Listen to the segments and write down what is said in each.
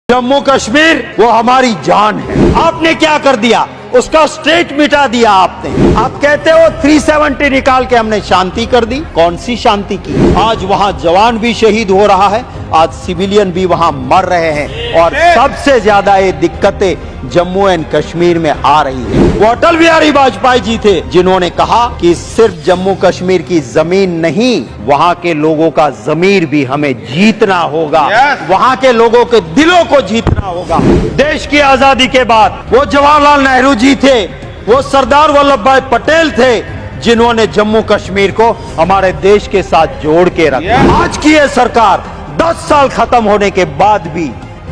जम्मू कश्मीर वो हमारी जान है। आपने क्या कर दिया, उसका स्टेट मिटा दिया आपने। आप कहते हो 370 निकाल के हमने शांति कर दी। कौन सी शांति की? आज वहां जवान भी शहीद हो रहा है, आज सिविलियन भी वहां मर रहे हैं और सबसे ज्यादा ये दिक्कतें जम्मू एंड कश्मीर में आ रही है। वो अटल बिहारी वाजपेयी जी थे जिन्होंने कहा कि सिर्फ जम्मू कश्मीर की जमीन नहीं, वहां के लोगों का जमीर भी हमें जीतना होगा। वहां के लोगों के दिलों को जीतना होगा। देश की आजादी के बाद वो जवाहरलाल नेहरू जी थे, वो सरदार वल्लभ भाई पटेल थे जिन्होंने जम्मू कश्मीर को हमारे देश के साथ जोड़ के रखा। आज की ये सरकार 10 साल खत्म होने के बाद भी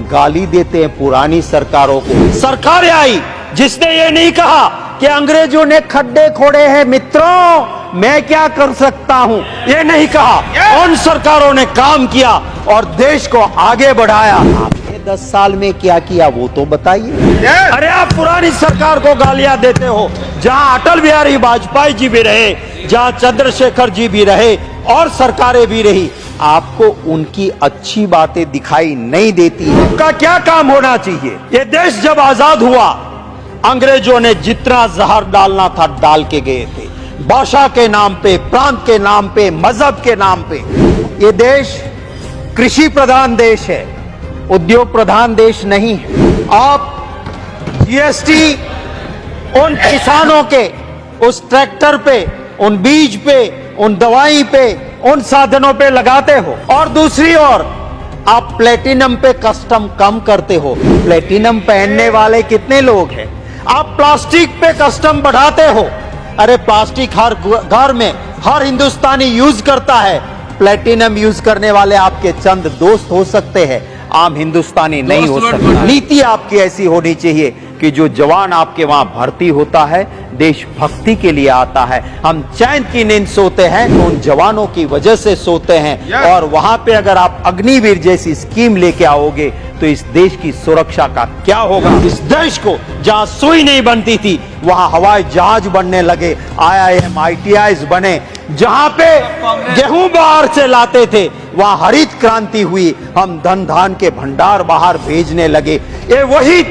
गाली देते हैं पुरानी सरकारों को। सरकार आई जिसने ये नहीं कहा कि अंग्रेजों ने खड्डे खोड़े हैं मित्रों, मैं क्या कर सकता हूं, ये नहीं कहा। उन सरकारों ने काम किया और देश को आगे बढ़ाया। आपने 10 साल में क्या किया वो तो बताइए। अरे आप पुरानी सरकार को गालियां देते हो, जहां अटल बिहारी वाजपेयी जी भी रहे, जहां चंद्रशेखर जी भी रहे और सरकारें भी रही, आपको उनकी अच्छी बातें दिखाई नहीं देती है। आपका क्या काम होना चाहिए? ये देश जब आजाद हुआ, अंग्रेजों ने जितना जहर डालना था डाल के गए थे, भाषा के नाम पे, प्रांत के नाम पे, मजहब के नाम पे। ये देश कृषि प्रधान देश है, उद्योग प्रधान देश नहीं है। आप जीएसटी उन किसानों के, उस ट्रैक्टर पे, उन बीज पे, उन दवाई पे, उन साधनों पे लगाते हो और दूसरी ओर आप प्लेटिनम पे कस्टम कम करते हो। प्लेटिनम पहनने वाले कितने लोग हैं? आप प्लास्टिक पे कस्टम बढ़ाते हो। अरे प्लास्टिक हर घर में हर हिंदुस्तानी यूज करता है, प्लेटिनम यूज करने वाले आपके चंद दोस्त हो सकते हैं, आम हिंदुस्तानी नहीं हो सकता। नीति आपकी ऐसी होनी चाहिए कि जो जवान आपके वहां भर्ती होता है देशभक्ति के लिए आता है, हम चैन की नींद सोते हैं तो उन जवानों की वजह से सोते हैं। और वहां पे अगर आप अग्निवीर जैसी स्कीम लेके आओगे तो इस देश की सुरक्षा का क्या होगा? इस देश को जहां सुई नहीं बनती थी वहां हवाई जहाज बनने लगे, IIM ITIs बने, जहां पे गेहूं बाहर से लाते थे वहां हरित क्रांति हुई, हम धन धान के भंडार बाहर भेजने लगे। ये वही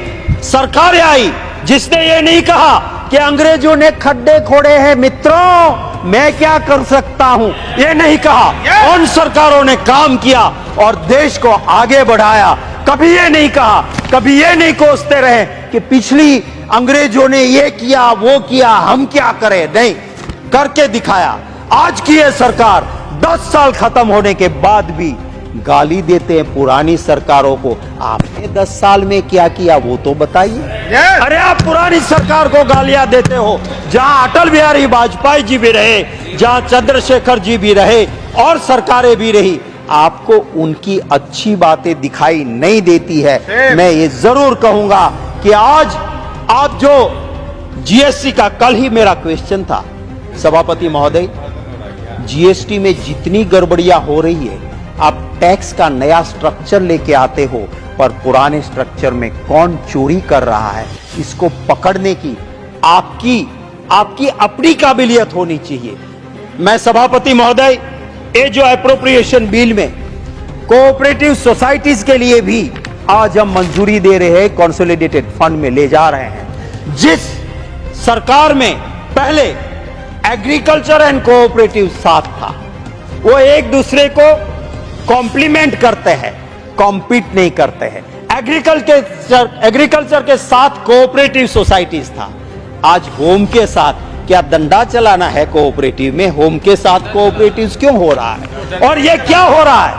सरकार आई जिसने ये नहीं कहा कि अंग्रेजों ने खड्डे खोड़े हैं मित्रों, मैं क्या कर सकता हूं, ये नहीं कहा। उन सरकारों ने काम किया और देश को आगे बढ़ाया। कभी ये नहीं कहा, कभी ये नहीं कोसते रहे कि पिछली अंग्रेजों ने ये किया वो किया, हम क्या करें। नहीं, करके दिखाया। आज की ये सरकार 10 साल खत्म होने के बाद भी गाली देते हैं पुरानी सरकारों को। आपने 10 साल में क्या किया वो तो बताइए। अरे आप पुरानी सरकार को गालियां देते हो, जहां अटल बिहारी वाजपेयी जी भी रहे, जहां चंद्रशेखर जी भी रहे और सरकारें भी रही, आपको उनकी अच्छी बातें दिखाई नहीं देती है। मैं ये जरूर कहूंगा कि आज आप जो जीएसटी का, कल ही मेरा क्वेश्चन था सभापति महोदय, जीएसटी में जितनी गड़बड़ियां हो रही है, आप टैक्स का नया स्ट्रक्चर लेके आते हो पर पुराने स्ट्रक्चर में कौन चोरी कर रहा है इसको पकड़ने की आपकी अपनी काबिलियत होनी चाहिए। मैं सभापति महोदय, ये जो एप्रोप्रिएशन बिल में कोऑपरेटिव सोसाइटीज के लिए भी आज हम मंजूरी दे रहे हैं, कंसोलिडेटेड फंड में ले जा रहे हैं। जिस सरकार में पहले एग्रीकल्चर एंड कोऑपरेटिव साथ था, वो एक दूसरे को कॉम्प्लीमेंट करते हैं, कॉम्पीट नहीं करते हैं। एग्रीकल्चर के साथ कोऑपरेटिव सोसाइटीज था, आज होम के साथ। क्या धंधा चलाना है कोऑपरेटिव में? होम के साथ कोऑपरेटिव क्यों हो रहा है? और ये क्या हो रहा है?